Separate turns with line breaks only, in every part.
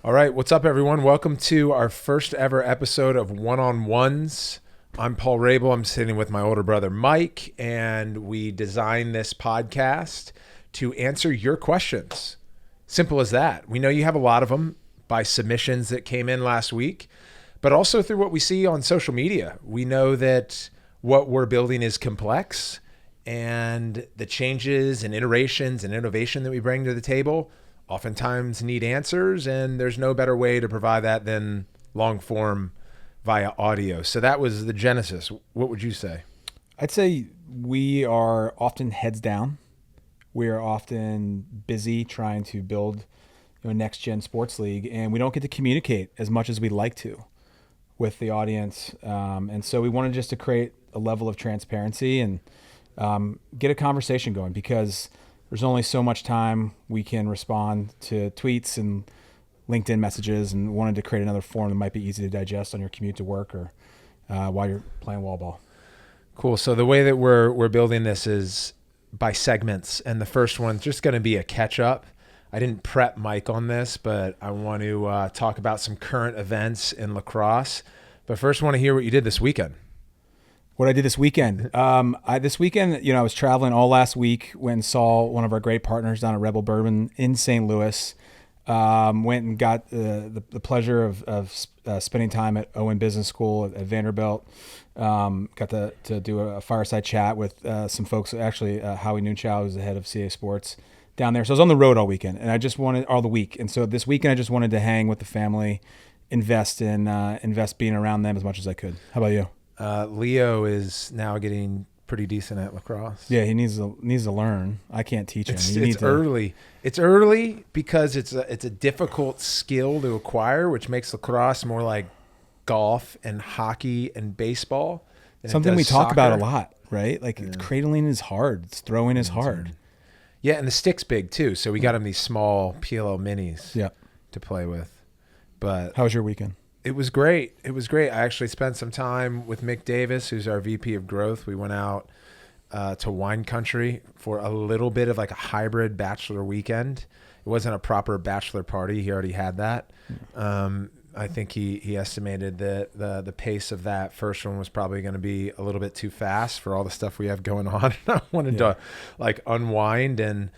All right, what's up, everyone? Welcome to our first ever episode of One-on-Ones. I'm Paul Rabel. I'm sitting with my older brother, Mike, and we designed this podcast to answer your questions. Simple as that. We know you have a lot of them by submissions that came in last week, but also through what we see on social media. We know that what we're building is complex, and the changes and iterations and innovation that we bring to the table oftentimes need answers, and there's no better way to provide that than long form via audio. So that was the genesis. What would you say?
I'd say we are often heads down. We are often busy trying to build a next gen sports league, and we don't get to communicate as much as we'd like to with the audience. And so we wanted just to create a level of transparency and get a conversation going, because there's only so much time we can respond to tweets and LinkedIn messages, and wanted to create another form that might be easy to digest on your commute to work or while you're playing wall ball.
Cool. So the way that we're building this is by segments, and the first one's just going to be a catch up. I didn't prep Mike on this, but I want to talk about some current events in lacrosse. But first, I want to hear what you did this weekend.
What I did this weekend. This weekend, I was traveling all last week. Went and saw one of our great partners down at Rebel Bourbon in St. Louis. Went and got the pleasure of spending time at Owen Business School at Vanderbilt. Got to do a fireside chat with some folks. Actually, Howie Nunchow, who's the head of CA Sports down there. So I was on the road all weekend, and I just wanted all the week. And so this weekend, I just wanted to hang with the family, invest being around them as much as I could. How about you?
Leo is now getting pretty decent at lacrosse.
Yeah, he needs to learn. I can't teach him.
It's early. It's early because it's a difficult skill to acquire, which makes lacrosse more like golf and hockey and baseball.
Something we talk about a lot, right? Like cradling is hard. It's throwing is hard.
Yeah, and the stick's big too. So we got him these small PLO minis to play with. But
how was your weekend?
It was great. I actually spent some time with Mick Davis, who's our VP of growth. We went out to wine country for a little bit of like a hybrid bachelor weekend. It wasn't a proper bachelor party. He already had that. I think he estimated that the pace of that first one was probably going to be a little bit too fast for all the stuff we have going on. I wanted to like unwind, and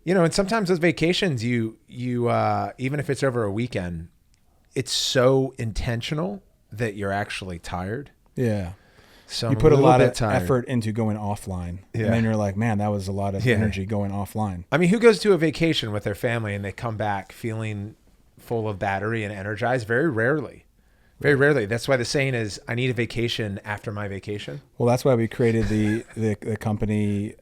and sometimes those vacations, you even if it's over a weekend, it's so intentional that you're actually tired.
Yeah.
So
you put a lot of effort into going offline. Yeah. And then you're like, man, that was a lot of energy going offline.
I mean, who goes to a vacation with their family and they come back feeling full of battery and energized? Very rarely. Very rarely. That's why the saying is, I need a vacation after my vacation.
Well, that's why we created the company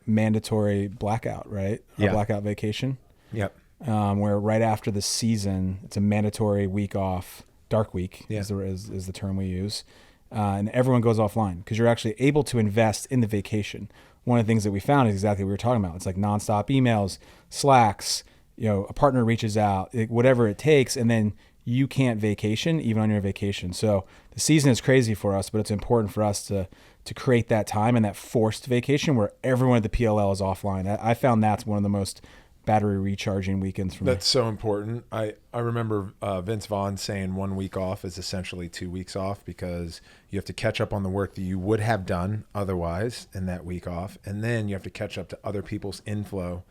mandatory blackout, right? Our blackout vacation.
Yep.
Where right after the season, it's a mandatory week off, dark week is the term we use, and everyone goes offline because you're actually able to invest in the vacation. One of the things that we found is exactly what we were talking about. It's like nonstop emails, Slacks, a partner reaches out, whatever it takes, and then you can't vacation even on your vacation. So the season is crazy for us, but it's important for us to create that time and that forced vacation where everyone at the PLL is offline. I found that's one of the most battery recharging weekends for me.
That's so important. I remember Vince Vaughn saying 1 week off is essentially 2 weeks off, because you have to catch up on the work that you would have done otherwise in that week off, and then you have to catch up to other people's inflow.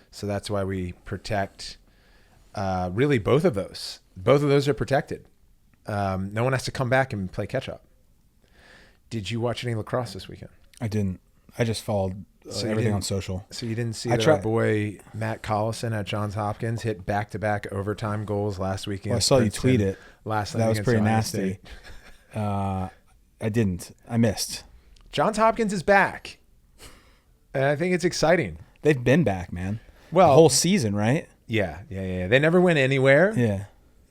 So that's why we protect really both of those. Both of those are protected. No one has to come back and play catch up. Did you watch any lacrosse this weekend?
I didn't. I just followed everything on social.
So you didn't see that our boy Matt Collison at Johns Hopkins hit back-to-back overtime goals last weekend?
Well, I saw you tweet it.
Last night.
That was pretty nasty. I didn't. I missed.
Johns Hopkins is back. And I think it's exciting.
They've been back, man.
Well,
the whole season, right?
Yeah. They never went anywhere.
Yeah.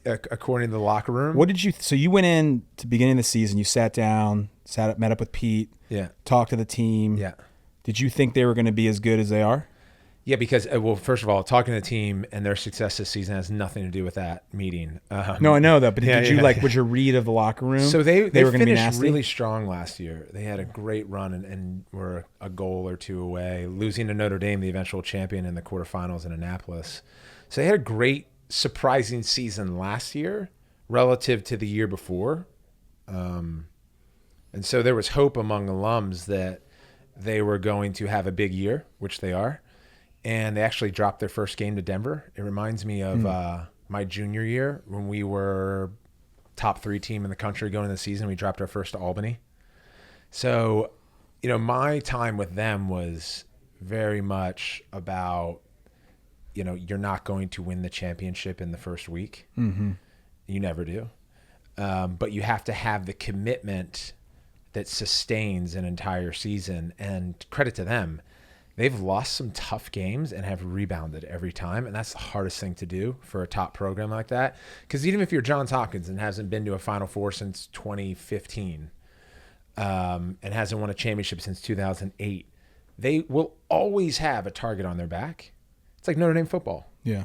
According to the locker room.
What did you? So you went in to the beginning of the season. You sat down, met up with Pete.
Yeah.
Talked to the team.
Yeah.
Did you think they were going to be as good as they are?
Yeah, because, well, first of all, talking to the team and their success this season has nothing to do with that meeting.
No, I know that, but was your read of the locker room?
So they were going to be
nasty?
Really strong last year. They had a great run and were a goal or two away, losing to Notre Dame, the eventual champion, in the quarterfinals in Annapolis. So they had a great surprising season last year relative to the year before. And so there was hope among alums that they were going to have a big year, which they are. And they actually dropped their first game to Denver. It reminds me of my junior year when we were top 3 team in the country going into the season. We dropped our first to Albany. So, my time with them was very much about, you're not going to win the championship in the first week.
Mm-hmm.
You never do. But you have to have the commitment that sustains an entire season. And credit to them, they've lost some tough games and have rebounded every time. And that's the hardest thing to do for a top program like that. Because even if you're Johns Hopkins and hasn't been to a Final Four since 2015 and hasn't won a championship since 2008, they will always have a target on their back. It's like Notre Dame football.
Yeah.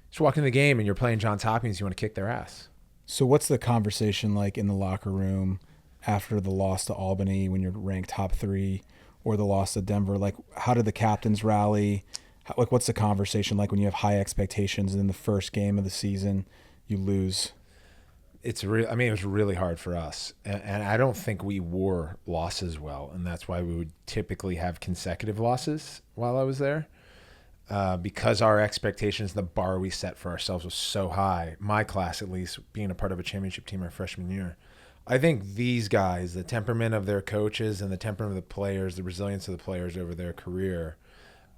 Just walk in the game and you're playing Johns Hopkins, you want to kick their ass.
So what's the conversation like in the locker room after the loss to Albany when you're ranked top 3 or the loss to Denver? Like, how did the captains rally? What's the conversation like when you have high expectations and in the first game of the season you lose?
It was really hard for us. And I don't think we wore losses well. And that's why we would typically have consecutive losses while I was there. Because our expectations, the bar we set for ourselves was so high, my class at least, being a part of a championship team our freshman year. I think these guys, the temperament of their coaches and the temperament of the players, the resilience of the players over their career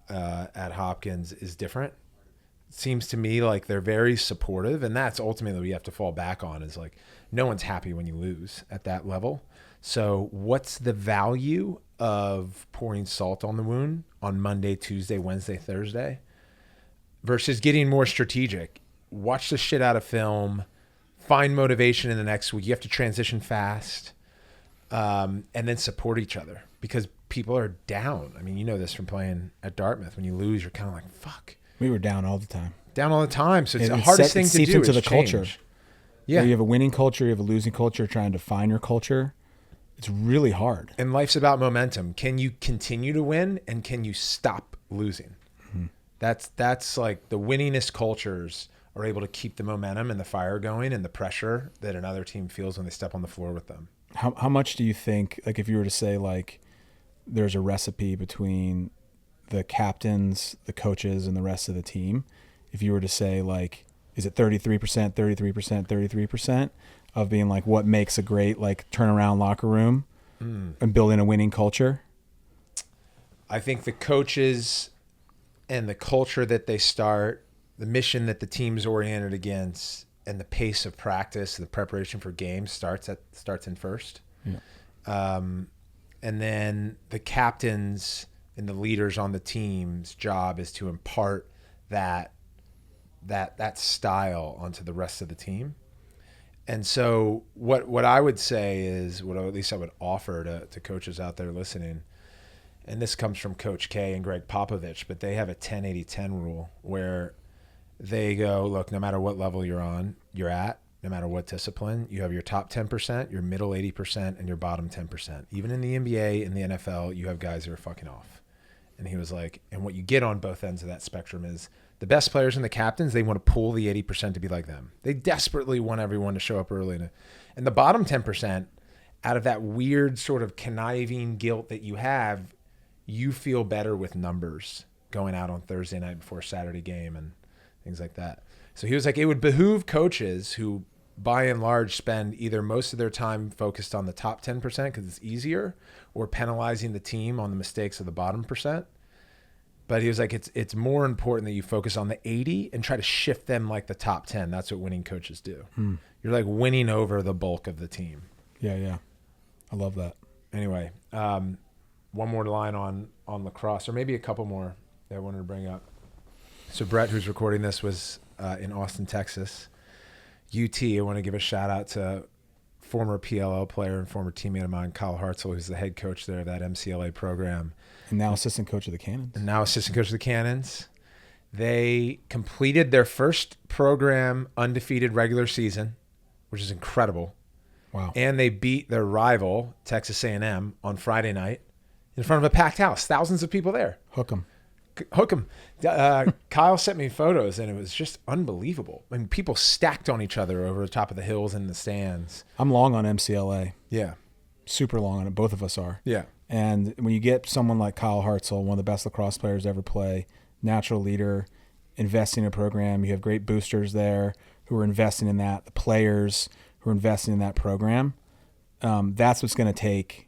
at Hopkins is different. It seems to me like they're very supportive, and that's ultimately what you have to fall back on is like no one's happy when you lose at that level. So what's the value of pouring salt on the wound on Monday, Tuesday, Wednesday, Thursday versus getting more strategic? Watch the shit out of film. Find motivation in the next week. You have to transition fast and then support each other because people are down. I mean, you know this from playing at Dartmouth. When you lose, you're kind of like, fuck.
We were down all the time.
Down all the time. So it's the hardest thing to do
into
is
the
change.
culture.
Yeah.
You have a winning culture. You have a losing culture. Trying to find your culture. It's really hard.
And life's about momentum. Can you continue to win and can you stop losing? Mm-hmm. That's like the winningest cultures are able to keep the momentum and the fire going and the pressure that another team feels when they step on the floor with them.
How much do you think, like if you were to say like there's a recipe between the captains, the coaches, and the rest of the team, if you were to say like, is it 33%, 33%, 33% of being like what makes a great like turnaround locker room and building a winning culture?
I think the coaches and the culture that they start, the mission that the team's oriented against, and the pace of practice, the preparation for games starts in first. Yeah. And then the captains and the leaders on the team's job is to impart that style onto the rest of the team. And so what I would say is, what at least I would offer to coaches out there listening, and this comes from Coach K and Greg Popovich, but they have a 10-80-10 rule where they go, look, no matter what level you're at, no matter what discipline, you have your top 10%, your middle 80%, and your bottom 10%. Even in the NBA and the NFL, you have guys that are fucking off. And he was like, and what you get on both ends of that spectrum is the best players and the captains, they want to pull the 80% to be like them. They desperately want everyone to show up early. And the bottom 10%, out of that weird sort of conniving guilt that you have, you feel better with numbers going out on Thursday night before a Saturday game and things like that. So he was like, it would behoove coaches who by and large spend either most of their time focused on the top 10% because it's easier or penalizing the team on the mistakes of the bottom percent. But he was like, it's more important that you focus on the 80 and try to shift them like the top 10. That's what winning coaches do. You're like winning over the bulk of the team.
Yeah. I love that.
Anyway, one more line on lacrosse, or maybe a couple more that I wanted to bring up. So Brett, who's recording this, was in Austin, Texas. UT, I want to give a shout out to former PLL player and former teammate of mine, Kyle Hartzell, who's the head coach there of that MCLA program.
And now assistant coach of the Cannons. They completed their first program undefeated regular season, which is incredible. Wow.
And they beat their rival, Texas A&M, on Friday night in front of a packed house. Thousands of people there.
Hook 'em.
Hook 'em. Kyle sent me photos, and it was just unbelievable. I mean, people stacked on each other over the top of the hills in the stands.
I'm long on MCLA.
Yeah.
Super long on it. Both of us are.
Yeah.
And when you get someone like Kyle Hartzell, one of the best lacrosse players to ever play, natural leader, investing in a program, you have great boosters there who are investing in that, the players who are investing in that program. That's what's going to take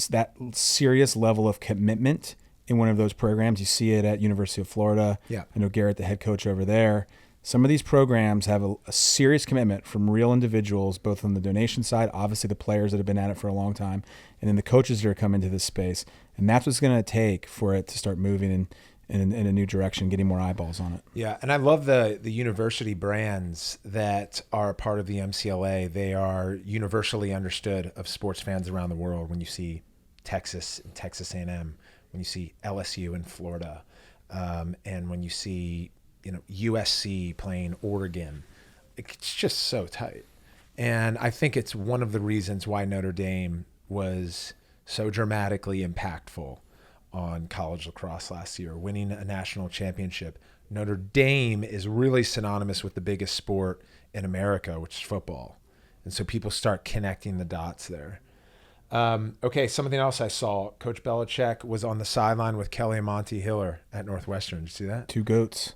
that serious level of commitment in one of those programs. You see it at University of Florida.
Yeah.
I know Garrett, the head coach over there. Some of these programs have a serious commitment from real individuals, both on the donation side, obviously the players that have been at it for a long time, and then the coaches that are coming to this space. And that's what's going to take for it to start moving in a new direction, getting more eyeballs on it.
Yeah, and I love the university brands that are part of the MCLA. They are universally understood of sports fans around the world. When you see Texas and Texas A&M, when you see LSU in Florida, and when you see USC playing Oregon, it's just so tight. And I think it's one of the reasons why Notre Dame was so dramatically impactful on college lacrosse last year, winning a national championship. Notre Dame is really synonymous with the biggest sport in America, which is football. And so people start connecting the dots there. Okay, something else I saw. Coach Belichick was on the sideline with Kelly and Monty Hiller at Northwestern. Did you see that?
Two goats.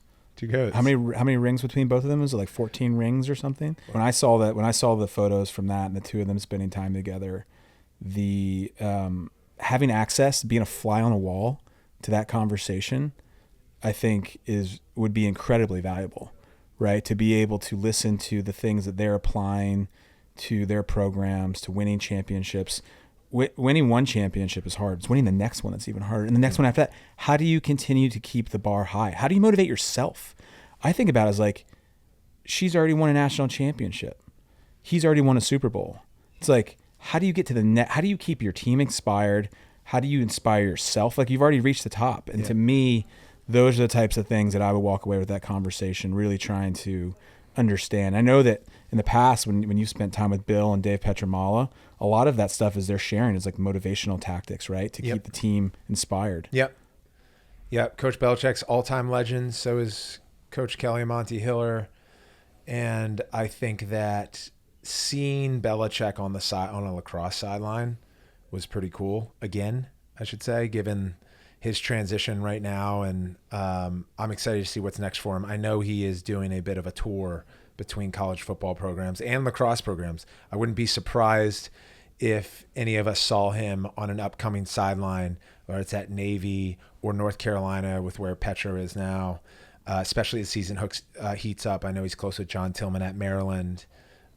How
many rings between both of them? Was it like 14 rings or something? When I saw the photos from that and the two of them spending time together, the having access, being a fly on a wall to that conversation, I think would be incredibly valuable, right? To be able to listen to the things that they're applying to their programs, to winning championships. Winning one championship is hard. It's winning the next one that's even harder. And the next one after that, how do you continue to keep the bar high? How do you motivate yourself? I think about it as like, she's already won a national championship. He's already won a Super Bowl. It's like, how do you get to the net? How do you keep your team inspired? How do you inspire yourself? Like, you've already reached the top. And to me, those are the types of things that I would walk away with that conversation, really trying to understand. I know that in the past, when you spent time with Bill and Dave Petramala, a lot of that stuff is they're sharing is like motivational tactics, right? To keep the team inspired.
Yep. Coach Belichick's all-time legend. So is Coach Kelly and Monty Hiller. And I think that seeing Belichick on a lacrosse sideline was pretty cool. Again, I should say, given his transition right now. And I'm excited to see what's next for him. I know he is doing a bit of a tour between college football programs and lacrosse programs. I wouldn't be surprised if any of us saw him on an upcoming sideline, or it's at Navy or North Carolina with where Petro is now, especially as season heats up. I know he's close with John Tillman at Maryland,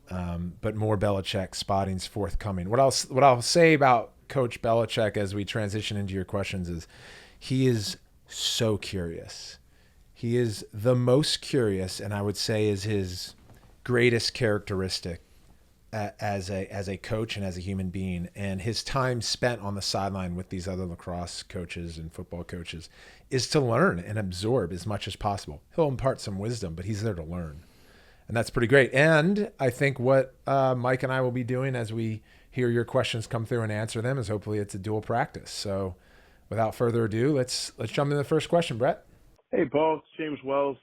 but more Belichick spottings forthcoming. What I'll say about Coach Belichick as we transition into your questions is he is so curious. He is the most curious, and I would say is his greatest characteristic as a coach and as a human being. And his time spent on the sideline with these other lacrosse coaches and football coaches is to learn and absorb as much as possible. He'll impart some wisdom, but he's there to learn. And that's pretty great. And I think what Mike and I will be doing as we hear your questions come through and answer them is hopefully it's a dual practice. So without further ado, let's jump into the first question, Brett.
Hey, Paul. It's James Wells.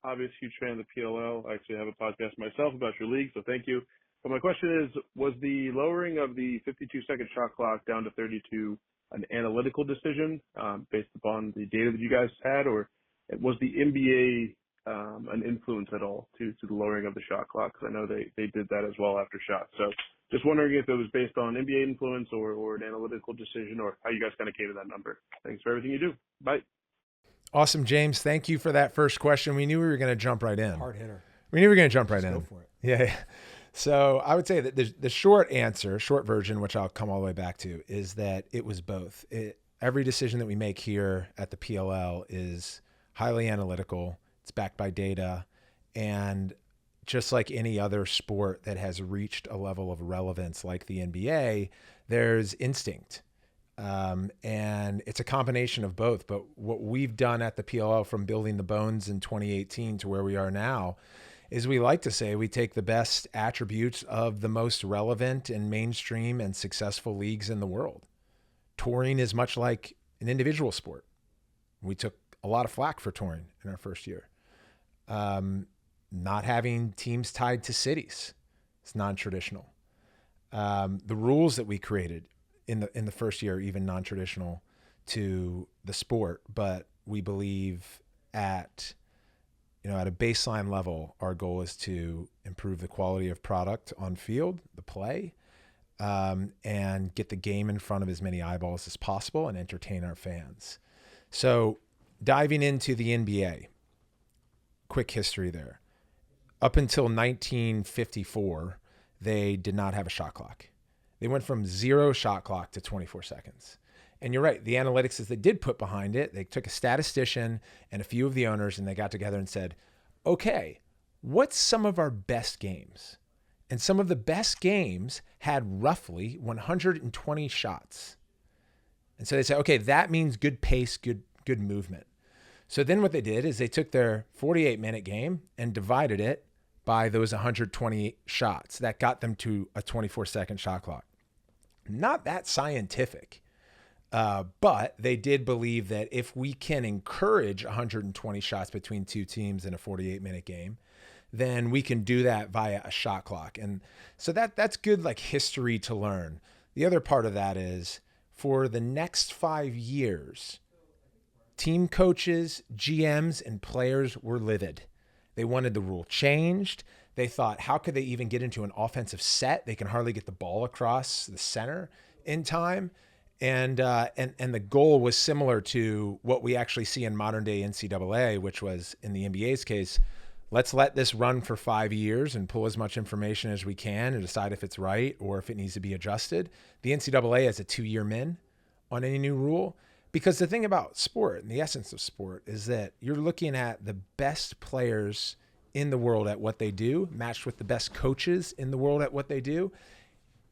Obvious huge fan of the PLL. I actually have a podcast myself about your league, so thank you. But my question is, was the lowering of the 52-second shot clock down to 32 an analytical decision based upon the data that you guys had, or was the NBA an influence at all to the lowering of the shot clock? Because I know they did that as well after shots. So just wondering if it was based on NBA influence or an analytical decision, or how you guys kind of came to that number. Thanks for everything you do. Bye.
Awesome, James. Thank you for that first question. We knew we were going to jump right in.
Hard hitter.
We knew we were going to jump right in.
Go for it.
Yeah. So I would say that the short version, which I'll come all the way back to, is that it was both. Every decision that we make here at the PLL is highly analytical. It's backed by data. And just like any other sport that has reached a level of relevance like the NBA, there's instinct. And it's a combination of both. But what we've done at the PLL from building the bones in 2018 to where we are now is we like to say we take the best attributes of the most relevant and mainstream and successful leagues in the world. Touring is much like an individual sport. We took a lot of flack for touring in our first year. Not having teams tied to cities. It's non-traditional. The rules that we created in the first year are even non-traditional to the sport, but we believe at a baseline level, our goal is to improve the quality of product on field, the play, and get the game in front of as many eyeballs as possible and entertain our fans. So diving into the NBA, quick history there. Up until 1954, they did not have a shot clock. They went from 0 shot clock to 24 seconds. And you're right, the analytics that they did put behind it, they took a statistician and a few of the owners and they got together and said, okay, what's some of our best games? And some of the best games had roughly 120 shots. And so they said, okay, that means good pace, good movement. So then what they did is they took their 48-minute game and divided it by those 120 shots. That got them to a 24-second shot clock. Not that scientific, but they did believe that if we can encourage 120 shots between two teams in a 48-minute game, then we can do that via a shot clock. And so that's good like history to learn. The other part of that is for the next 5 years, team coaches, GMs, and players were livid. They wanted the rule changed. They thought, how could they even get into an offensive set? They can hardly get the ball across the center in time. And the goal was similar to what we actually see in modern day NCAA, which was in the NBA's case, let's let this run for 5 years and pull as much information as we can and decide if it's right or if it needs to be adjusted. The NCAA has a 2-year min on any new rule. Because the thing about sport and the essence of sport is that you're looking at the best players in the world at what they do, matched with the best coaches in the world at what they do,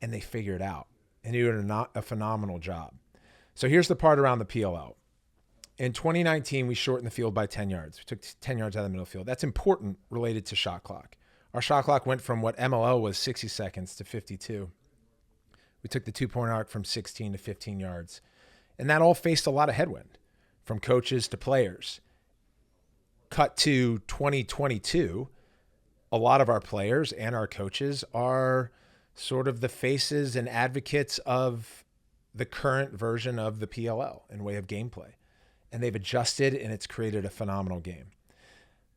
and they figure it out. And they do a phenomenal job. So here's the part around the PLL. In 2019, we shortened the field by 10 yards. We took 10 yards out of the middle field. That's important related to shot clock. Our shot clock went from what MLL was 60 seconds to 52. We took the 2-point arc from 16 to 15 yards. And that all faced a lot of headwind from coaches to players. Cut to 2022, a lot of our players and our coaches are sort of the faces and advocates of the current version of the PLL in way of gameplay. And they've adjusted and it's created a phenomenal game.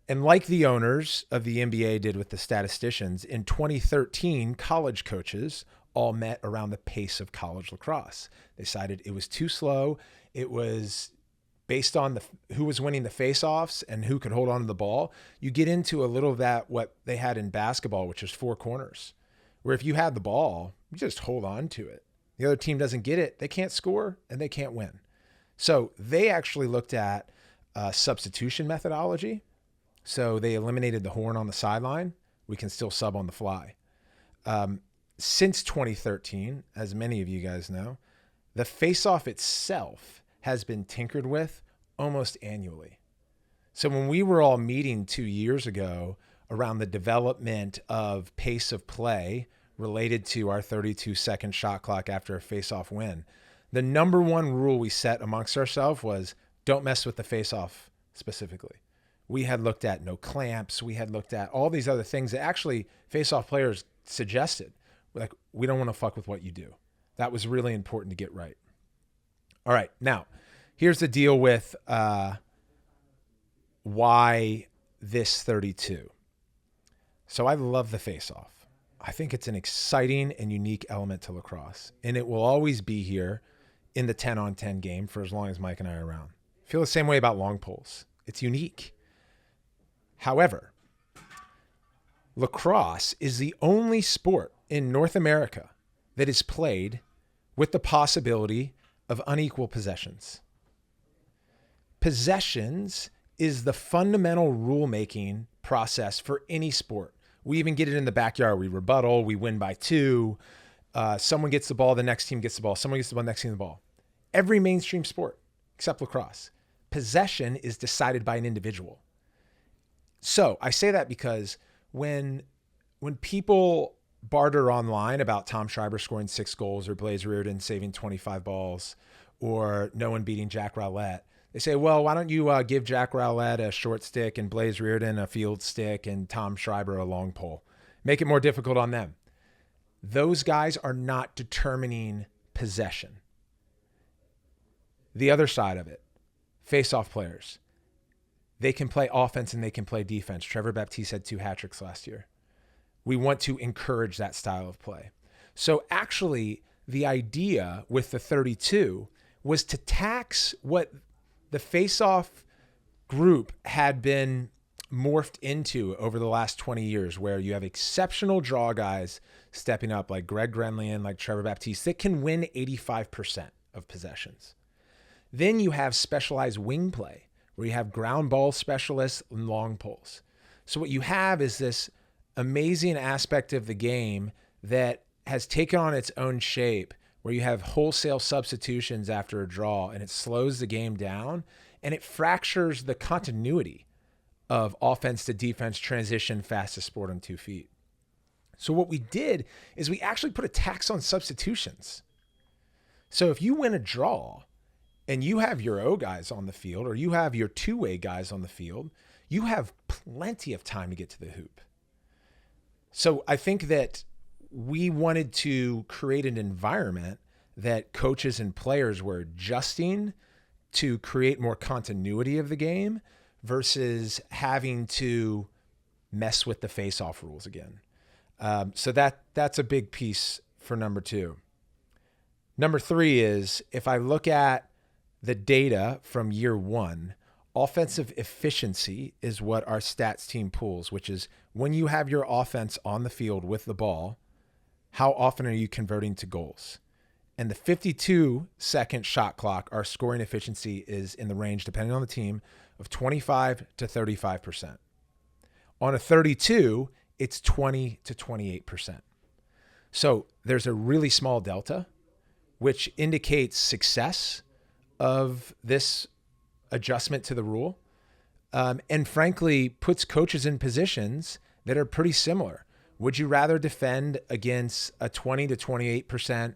And like the owners of the NBA did with the statisticians, in 2013, college coaches all met around the pace of college lacrosse. They decided it was too slow. It was based on who was winning the face-offs and who could hold on to the ball. You get into a little of that, what they had in basketball, which is 4 corners, where if you had the ball, you just hold on to it. The other team doesn't get it. They can't score and they can't win. So they actually looked at substitution methodology. So they eliminated the horn on the sideline. We can still sub on the fly. Since 2013, as many of you guys know, the face-off itself has been tinkered with almost annually. So when we were all meeting 2 years ago around the development of pace of play related to our 32-second shot clock after a face-off win, the number one rule we set amongst ourselves was don't mess with the face-off specifically. We had looked at no clamps. We had looked at all these other things that actually face-off players suggested. Like, we don't want to fuck with what you do. That was really important to get right. All right, now, here's the deal with why this 32. So I love the face-off. I think it's an exciting and unique element to lacrosse, and it will always be here in the 10-on-10 game for as long as Mike and I are around. I feel the same way about long poles. It's unique. However, lacrosse is the only sport in North America that is played with the possibility of unequal possessions. Possessions is the fundamental rule-making process for any sport. We even get it in the backyard. We rebuttal, we win by 2. Someone gets the ball, the next team gets the ball. Someone gets the ball, the next team the ball. Every mainstream sport, except lacrosse, possession is decided by an individual. So I say that because when people barter online about Tom Schreiber scoring 6 goals or Blaze Reardon saving 25 balls or no one beating Jack Rowlett, They say, well, why don't you give Jack Rowlett a short stick and Blaze Reardon a field stick and Tom Schreiber a long pole? Make it more difficult on them. Those guys are not determining possession. The other side of it, face-off players. They can play offense and they can play defense. Trevor Baptiste had 2 hat tricks last year. We want to encourage that style of play. So actually, the idea with the 32 was to tax what the face-off group had been morphed into over the last 20 years, where you have exceptional draw guys stepping up like Greg Grenlian, like Trevor Baptiste, that can win 85% of possessions. Then you have specialized wing play, where you have ground ball specialists and long poles. So what you have is this amazing aspect of the game that has taken on its own shape, where you have wholesale substitutions after a draw, and it slows the game down, and it fractures the continuity of offense to defense transition, fastest sport on 2 feet. So what we did is we actually put a tax on substitutions. So if you win a draw and you have your O guys on the field, or you have your two-way guys on the field, you have plenty of time to get to the hoop. So I think that we wanted to create an environment that coaches and players were adjusting to create more continuity of the game versus having to mess with the face-off rules again. So that's a big piece for number 2. Number 3 is, if I look at the data from year 1, offensive efficiency is what our stats team pulls, which is when you have your offense on the field with the ball, how often are you converting to goals? And the 52-second shot clock, our scoring efficiency is in the range, depending on the team, of 25 to 35%. On a 32, it's 20 to 28%. So there's a really small delta, which indicates success of this adjustment to the rule, and frankly puts coaches in positions that are pretty similar. Would you rather defend against a 20 to 28%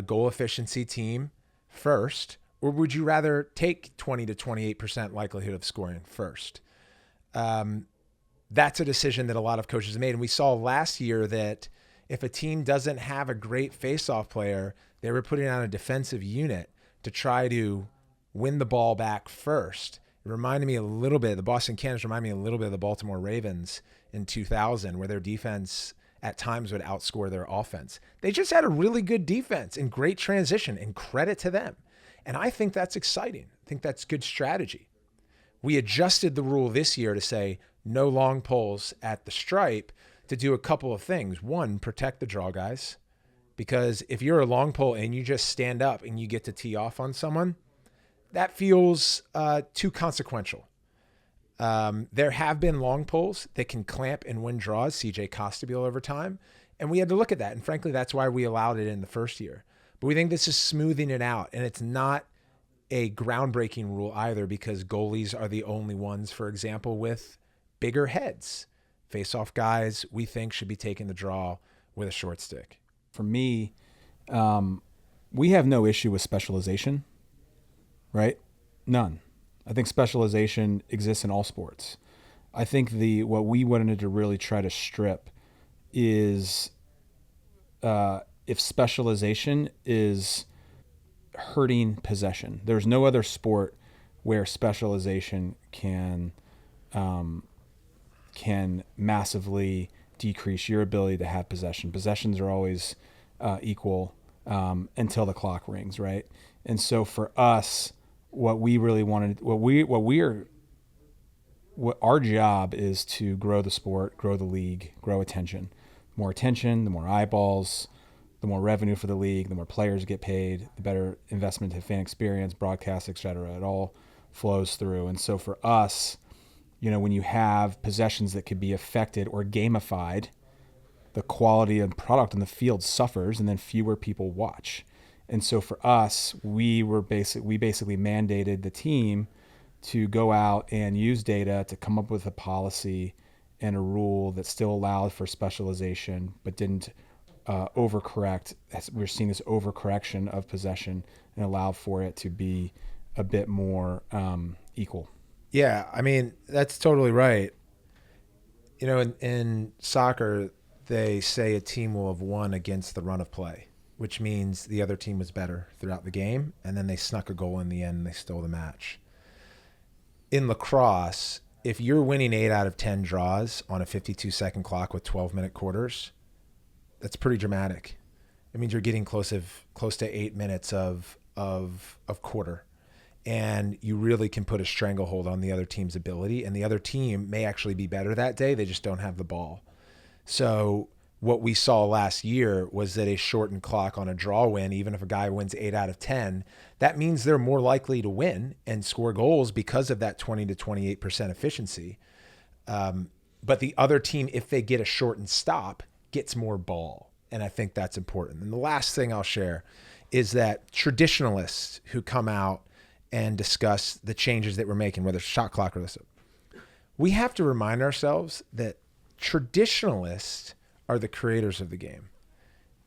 goal efficiency team first, or would you rather take 20 to 28% likelihood of scoring first? That's a decision that a lot of coaches have made. And we saw last year that if a team doesn't have a great face-off player, they were putting on a defensive unit to try to win the ball back first. It reminded me a little bit, the Boston Cannons remind me a little bit of the Baltimore Ravens in 2000, where their defense at times would outscore their offense. They just had a really good defense and great transition, and credit to them. And I think that's exciting. I think that's good strategy. We adjusted the rule this year to say no long poles at the stripe to do a couple of things. One, protect the draw guys, because if you're a long pole and you just stand up and you get to tee off on someone, that feels too consequential. There have been long poles that can clamp and win draws, CJ Costabile over time, and we had to look at that. And frankly, that's why we allowed it in the first year. But we think this is smoothing it out, and it's not a groundbreaking rule either, because goalies are the only ones, for example, with bigger heads. Face-off guys, we think, should be taking the draw with a short stick.
For me, we have no issue with specialization, right? None. I think specialization exists in all sports. I think what we wanted to really try to strip is if specialization is hurting possession. There's no other sport where specialization can massively decrease your ability to have possession. Possessions are always equal until the clock rings, right? And so for us, what we really wanted, what our job is to grow the sport, grow the league, grow attention. The more attention, the more eyeballs, the more revenue for the league, the more players get paid, the better investment to fan experience, broadcast, et cetera. It all flows through. And so for us, when you have possessions that could be affected or gamified, the quality and product on the field suffers, and then fewer people watch. And so for us, we basically mandated the team to go out and use data to come up with a policy and a rule that still allowed for specialization, but didn't overcorrect. We're seeing this overcorrection of possession, and allowed for it to be a bit more equal.
Yeah, I mean, that's totally right. You know, in soccer, they say a team will have won against the run of play, which means the other team was better throughout the game, and then they snuck a goal in the end and they stole the match. In lacrosse, if you're winning 8 out of 10 draws on a 52-second clock with 12-minute quarters, that's pretty dramatic. It means you're getting close to 8 minutes of quarter. And you really can put a stranglehold on the other team's ability. And the other team may actually be better that day. They just don't have the ball. So what we saw last year was that a shortened clock on a draw win, even if a guy wins 8 out of 10, that means they're more likely to win and score goals because of that 20 to 28% efficiency. But the other team, if they get a shortened stop, gets more ball. And I think that's important. And the last thing I'll share is that traditionalists who come out and discuss the changes that we're making, whether it's shot clock or this, we have to remind ourselves that traditionalists are the creators of the game.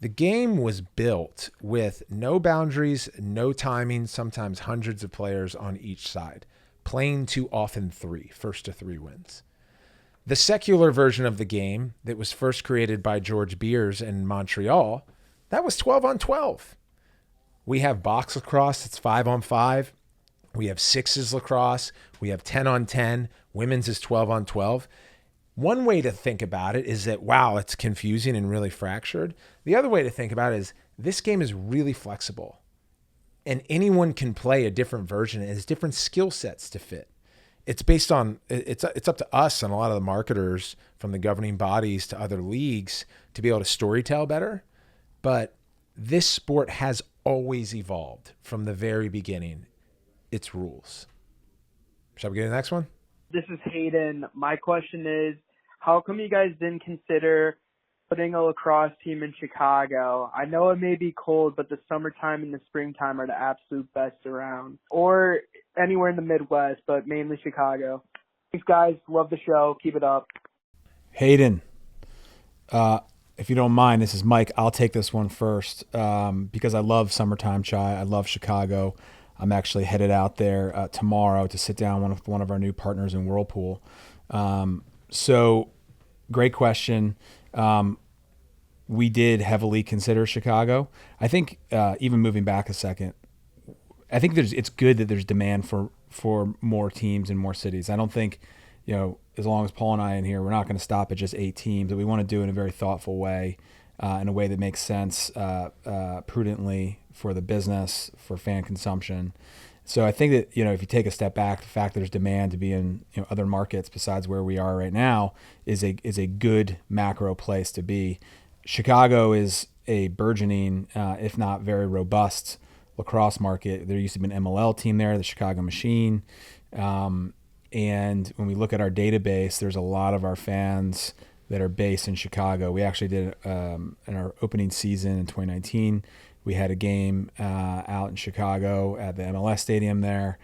The game was built with no boundaries, no timing, sometimes hundreds of players on each side, playing too often first to three wins. The secular version of the game that was first created by George Beers in Montreal, that was 12 on 12. We have box lacrosse, it's 5 on 5. We have sixes lacrosse. We have 10 on 10. Women's is 12 on 12. One way to think about it is that, wow, it's confusing and really fractured. The other way to think about it is this game is really flexible. And anyone can play a different version. It has different skill sets to fit. It's based on, it's up to us and a lot of the marketers from the governing bodies to other leagues to be able to storytell better. But this sport has always evolved from the very beginning. Its rules. Shall we get to the next one?
This is Hayden. My question is, how come you guys didn't consider putting a lacrosse team in Chicago? I know it may be cold, but the summertime and the springtime are the absolute best around. Or anywhere in the Midwest, but mainly Chicago. Thanks, guys. Love the show. Keep it up.
Hayden, if you don't mind, this is Mike. I'll take this one first because I love summertime chai. I love Chicago. I'm actually headed out there tomorrow to sit down with one of our new partners in Whirlpool. So great question. We did heavily consider Chicago. I think even moving back a second, I think it's good that there's demand for more teams in more cities. I don't think, as long as Paul and I are in here, we're not going to stop at just 8 teams. But we want to do it in a very thoughtful way, in a way that makes sense prudently for the business, for fan consumption. So I think that, if you take a step back, the fact that there's demand to be in other markets besides where we are right now is a good macro place to be. Chicago is a burgeoning, if not very robust, lacrosse market. There used to be an MLL team there, the Chicago Machine. And when we look at our database, there's a lot of our fans that are based in Chicago. We actually did in our opening season in 2019. We had a game out in Chicago at the MLS stadium there.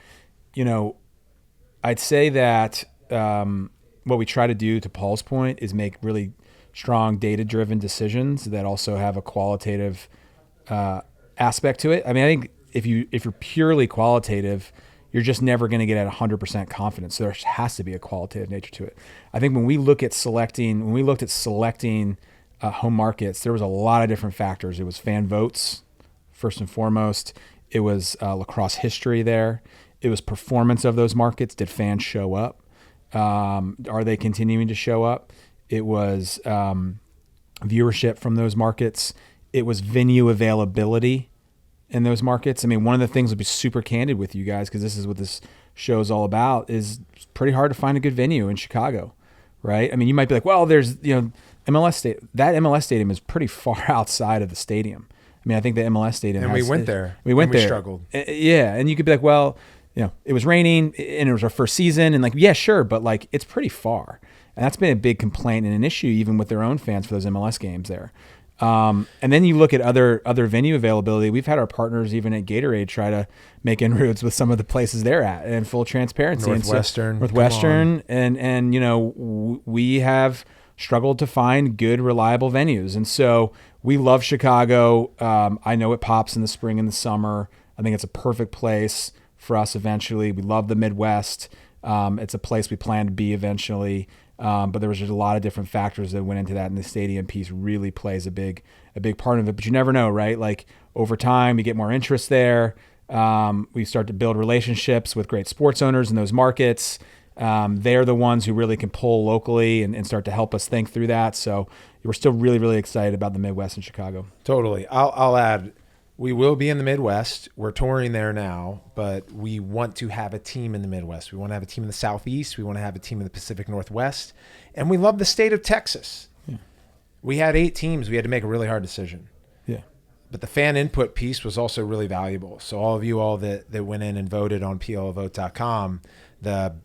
I'd say that what we try to do, to Paul's point, is make really strong data-driven decisions that also have a qualitative aspect to it. I mean, I think if you're purely qualitative, you're just never going to get at 100% confidence. So there has to be a qualitative nature to it. I think when we looked at selecting home markets, there was a lot of different factors. It was fan votes, first and foremost. It was lacrosse history there. It was performance of those markets. Did fans show up? Are they continuing to show up? It was viewership from those markets. It was venue availability in those markets. I mean, one of the things, to be super candid with you guys, because this is what this show is all about, is it's pretty hard to find a good venue in Chicago, right? I mean, you might be like, well, there's, MLS stadium. That MLS stadium is pretty far outside of the stadium. I mean, I think the MLS stadium
and we went there.
We went there. We
struggled.
Yeah, and you could be like, well, it was raining and it was our first season, and like, yeah, sure, but like, it's pretty far. And that's been a big complaint and an issue even with their own fans for those MLS games there. And then you look at other venue availability. We've had our partners even at Gatorade try to make inroads with some of the places they're at, and full transparency. Northwestern, and we have struggled to find good, reliable venues. And so we love Chicago. I know it pops in the spring and the summer. I think it's a perfect place for us eventually. We love the Midwest. It's a place we plan to be eventually. But there was just a lot of different factors that went into that, and the stadium piece really plays a big part of it. But you never know, right? Like over time, you get more interest there. We start to build relationships with great sports owners in those markets. They're the ones who really can pull locally and start to help us think through that. So we're still really, really excited about the Midwest and Chicago.
Totally. I'll add, we will be in the Midwest. We're touring there now, but we want to have a team in the Midwest. We want to have a team in the Southeast. We want to have a team in the Pacific Northwest. And we love the state of Texas.
Yeah.
We had 8 teams. We had to make a really hard decision.
Yeah.
But the fan input piece was also really valuable. So all of you that went in and voted on plvote.com, the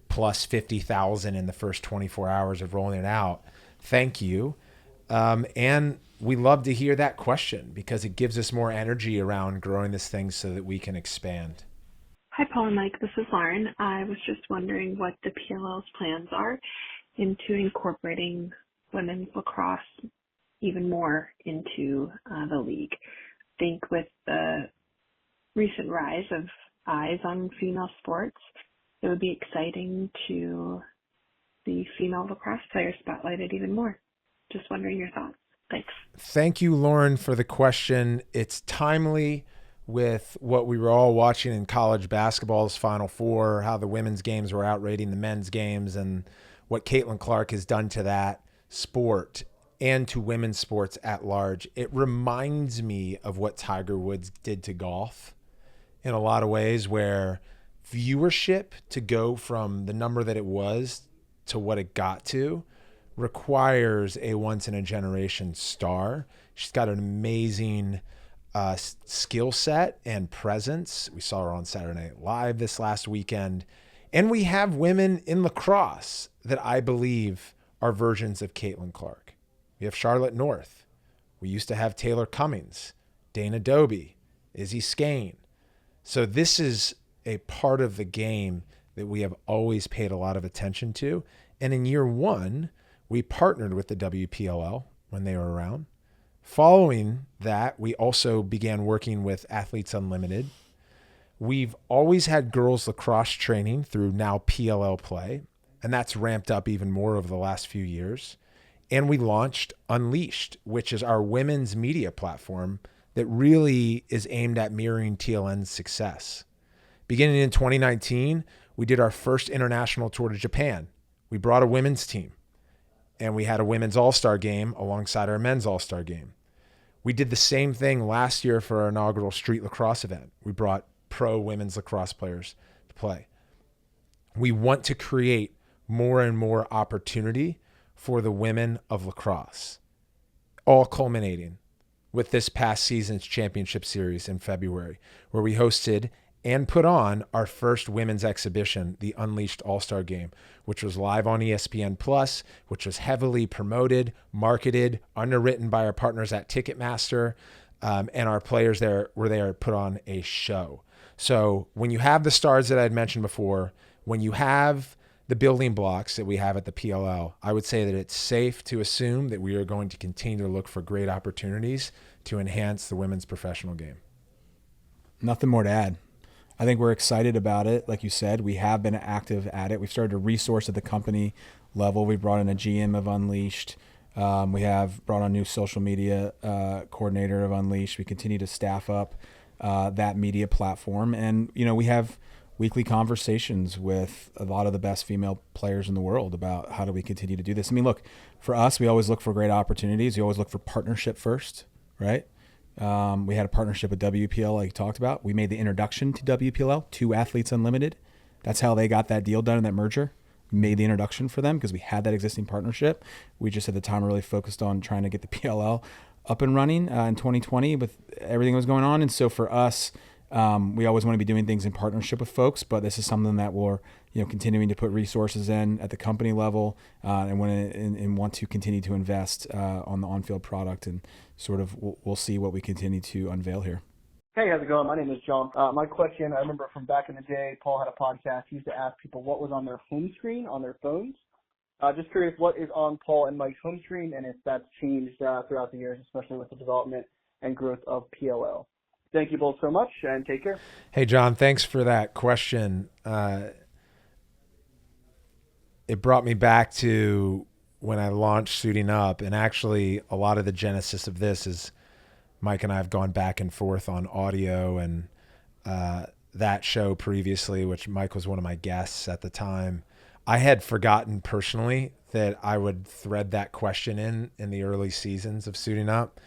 plus 50,000 in the first 24 hours of rolling it out, thank you. And we love to hear that question because it gives us more energy around growing this thing so that we can expand.
Hi, Paul and Mike. This is Lauren. I was just wondering what the PLL's plans are into incorporating women's lacrosse even more into the league. I think with the recent rise of eyes on female sports, it would be exciting to see female lacrosse players spotlighted even more. Just wondering your thoughts. Thanks.
Thank you, Lauren, for the question. It's timely with what we were all watching in college basketball's Final Four, how the women's games were outrating the men's games, and what Caitlin Clark has done to that sport and to women's sports at large. It reminds me of what Tiger Woods did to golf in a lot of ways, where viewership to go from the number that it was to what it got to requires a once-in-a-generation star. She's got an amazing skill set and presence. We saw her on Saturday Night Live this last weekend. And we have women in lacrosse that I believe are versions of Caitlin Clark. We have Charlotte North. We used to have Taylor Cummings, Dana Doby, Izzy Skane. So this is a part of the game that we have always paid a lot of attention to. And in year one, we partnered with the WPLL when they were around. Following that, we also began working with Athletes Unlimited. We've always had girls lacrosse training through now PLL Play, and that's ramped up even more over the last few years. And we launched Unleashed, which is our women's media platform that really is aimed at mirroring TLN's success. Beginning in 2019, we did our first international tour to Japan. We brought a women's team. And we had a women's all-star game alongside our men's all-star game. We did the same thing last year for our inaugural street lacrosse event. We brought pro women's lacrosse players to play. We want to create more and more opportunity for the women of lacrosse, all culminating with this past season's championship series in February, where we hosted and put on our first women's exhibition, the Unleashed All-Star Game, which was live on ESPN+, which was heavily promoted, marketed, underwritten by our partners at Ticketmaster, and our players there were there to put on a show. So when you have the stars that I'd mentioned before, when you have the building blocks that we have at the PLL, I would say that it's safe to assume that we are going to continue to look for great opportunities to enhance the women's professional game.
Nothing more to add. I think we're excited about it. Like you said, we have been active at it. We've started to resource at the company level. We brought in a GM of Unleashed. We have brought on a new social media coordinator of Unleashed. We continue to staff up that media platform. And, we have weekly conversations with a lot of the best female players in the world about how do we continue to do this. I mean, look, for us, we always look for great opportunities. We always look for partnership first, right? We had a partnership with WPL, like you talked about. We made the introduction to WPLL to Athletes Unlimited. That's how they got that deal done in that merger. We made the introduction for them because we had that existing partnership. We just at the time really focused on trying to get the PLL up and running in 2020 with everything that was going on. And so for us, we always want to be doing things in partnership with folks, but this is something that we're continuing to put resources in at the company level and want to continue to invest on the on-field product, and sort of we'll see what we continue to unveil here.
Hey, how's it going? My name is John. My question, I remember from back in the day, Paul had a podcast. He used to ask people what was on their home screen on their phones. Just curious what is on Paul and Mike's home screen and if that's changed throughout the years, especially with the development and growth of PLL. Thank you both so much, and take care.
Hey, John, thanks for that question. It brought me back to when I launched Suiting Up, and actually a lot of the genesis of this is Mike and I have gone back and forth on audio and that show previously, which Mike was one of my guests at the time. I had forgotten personally that I would thread that question in the early seasons of Suiting Up.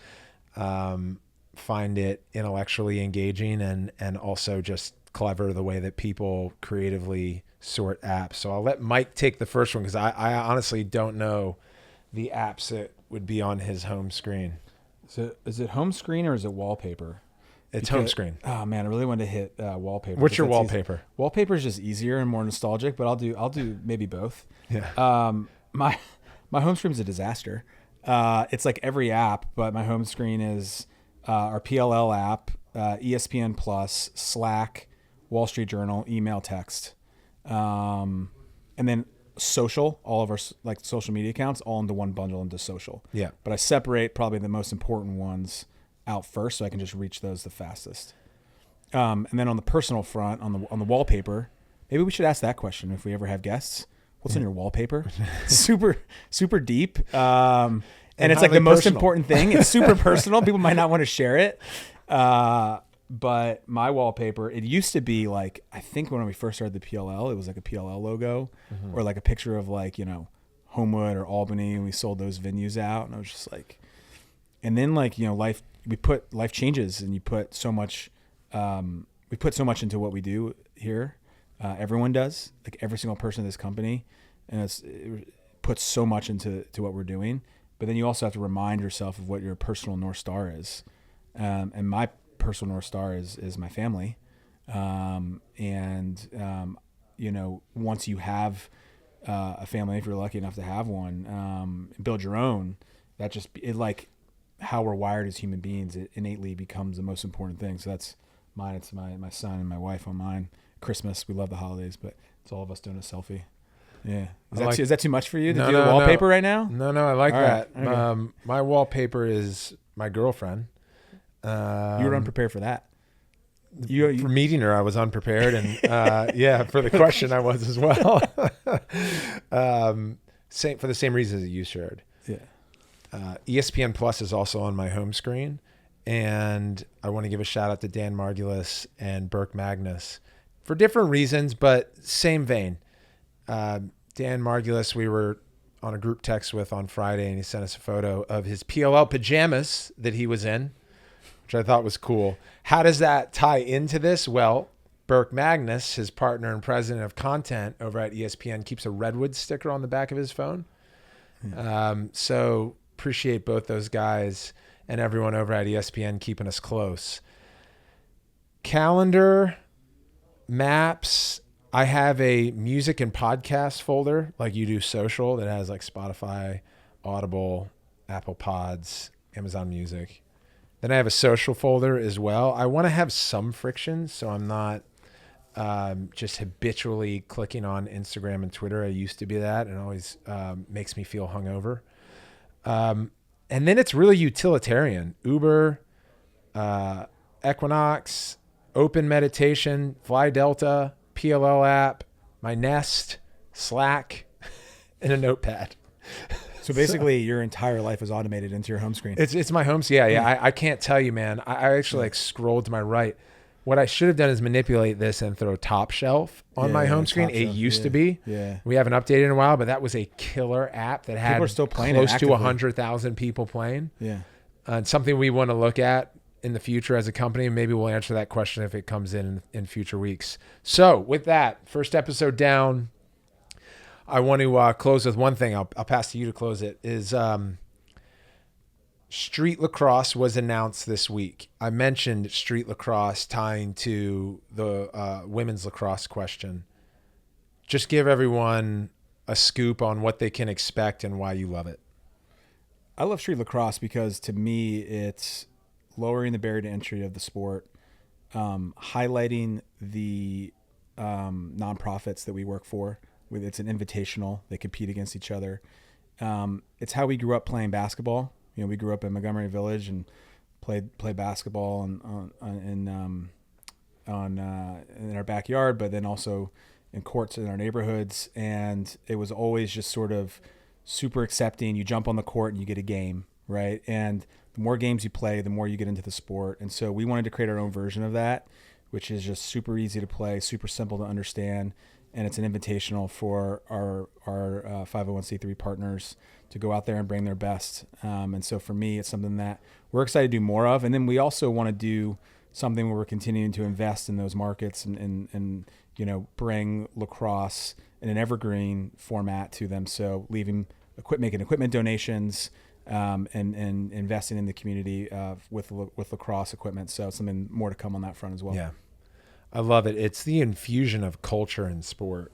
Find it intellectually engaging and also just clever the way that people creatively sort apps. So I'll let Mike take the first one because I honestly don't know the apps that would be on his home screen.
So is it home screen or is it wallpaper?
It's home screen.
Oh man, I really wanted to hit wallpaper.
What's your wallpaper?
Easy. Wallpaper is just easier and more nostalgic, but I'll do maybe both.
Yeah.
My home screen is a disaster. It's like every app, but my home screen is our PLL app, ESPN Plus, Slack, Wall Street Journal, email, text, and then social. All of our like social media accounts all into one bundle into social.
Yeah.
But I separate probably the most important ones out first, so I can just reach those the fastest. And then on the personal front, on the wallpaper, maybe we should ask that question if we ever have guests. What's on your wallpaper? super deep. And it's like the most important thing. It's super personal. People might not want to share it. But my wallpaper, it used to be like, I think when we first started the PLL, it was like a PLL logo or like a picture of like, Homewood or Albany, and we sold those venues out. And I was just like, and then like, life changes and you put so much, we put so much into what we do here. Everyone does, like every single person in this company, and it puts so much into what we're doing. But then you also have to remind yourself of what your personal North Star is. And my personal North Star is my family. Once you have a family, if you're lucky enough to have one, build your own, that just like how we're wired as human beings, it innately becomes the most important thing. So that's mine. It's my son and my wife on mine. Christmas, we love the holidays, but it's all of us doing a selfie. Yeah. Is that too much for you to do the wallpaper right now?
No, I like
all
that.
Right. Okay.
My wallpaper is my girlfriend.
You were unprepared for that.
For meeting her, I was unprepared. And for the question, I was as well. For the same reasons that you shared.
Yeah.
ESPN Plus is also on my home screen. And I want to give a shout out to Dan Margulis and Burke Magnus for different reasons, but same vein. Dan Margulis, we were on a group text with on Friday, and he sent us a photo of his PLL pajamas that he was in, which I thought was cool. How does that tie into this? Well, Burke Magnus, his partner and president of content over at ESPN, keeps a Redwood sticker on the back of his phone. So appreciate both those guys and everyone over at ESPN keeping us close. Calendar, maps. I have a music and podcast folder like you do social that has like Spotify, Audible, Apple Pods, Amazon Music. Then I have a social folder as well. I want to have some friction so I'm not just habitually clicking on Instagram and Twitter. I used to be that, and it always makes me feel hungover. And then it's really utilitarian. Uber, Equinox, Open Meditation, Fly Delta, PLL app, my Nest, Slack, and a notepad.
So basically your entire life is automated into your home screen.
It's my home screen. Yeah. I can't tell you, man. I actually scrolled to my right. What I should have done is manipulate this and throw Top Shelf on my home screen. It used to be.
Yeah.
We haven't updated in a while, but that was a killer app that had
people are still playing
close to 100,000 people playing.
Yeah.
And something we want to look at in the future as a company, and maybe we'll answer that question if it comes in future weeks. So with that, first episode down, I want to close with one thing. I'll pass to you to close it, is Street Lacrosse was announced this week. I mentioned Street Lacrosse tying to the women's lacrosse question. Just give everyone a scoop on what they can expect and why you love it.
I love Street Lacrosse because to me it's lowering the barrier to entry of the sport, highlighting the nonprofits that we work for. It's an invitational. They compete against each other. It's how we grew up playing basketball. We grew up in Montgomery Village, and play basketball in our backyard, but then also in courts in our neighborhoods. And it was always just sort of super accepting. You jump on the court and you get a game, right? And the more games you play, the more you get into the sport. And so we wanted to create our own version of that, which is just super easy to play, super simple to understand. And it's an invitational for our 501c3 partners to go out there and bring their best. And so for me, it's something that we're excited to do more of. And then we also want to do something where we're continuing to invest in those markets and bring lacrosse in an evergreen format to them. So making equipment donations, and investing in the community with lacrosse equipment. So something more to come on that front as well.
Yeah. I love it. It's the infusion of culture in sport.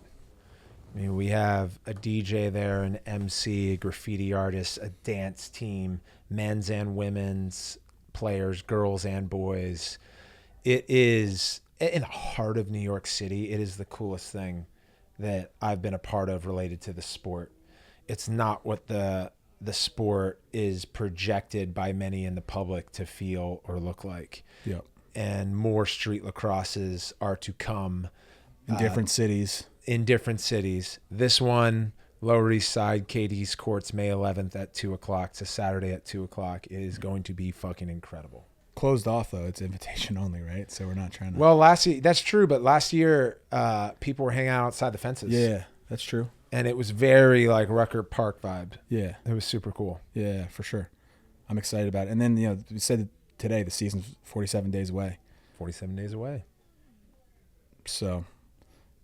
I mean, we have a DJ there, an MC, a graffiti artist, a dance team, men's and women's players, girls and boys. It is, in the heart of New York City, it is the coolest thing that I've been a part of related to the sport. It's not what the sport is projected by many in the public to feel or look like.
Yep.
And more street lacrosses are to come.
In different cities. This one, Lower East Side, KD's Courts, May 11th at 2 o'clock. It's a Saturday at 2 o'clock. It is going to be fucking incredible. Closed off, though. It's invitation only, right? So we're not trying to...
Well, last year, that's true, but last year, people were hanging out outside the fences.
Yeah, that's true.
And it was very like Rucker Park vibe.
Yeah.
It was super cool.
Yeah, for sure. I'm excited about it. And then, we said today the season's 47 days away.
47 days away.
So,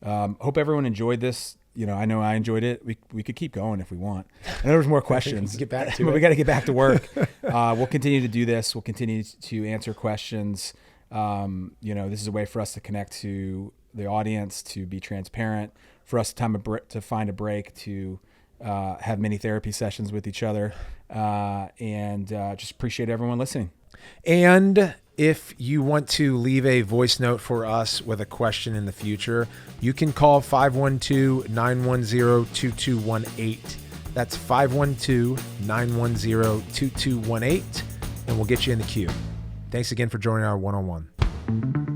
hope everyone enjoyed this. I know I enjoyed it. We could keep going if we want. I know there's more questions.
Get back to
but
it.
We got to get back to work. We'll continue to do this. We'll continue to answer questions. This is a way for us to connect to the audience, to be transparent, for us to find a break, to have many therapy sessions with each other, and just appreciate everyone listening.
And if you want to leave a voice note for us with a question in the future, you can call 512-910-2218. That's 512-910-2218, and we'll get you in the queue. Thanks again for joining our one-on-one.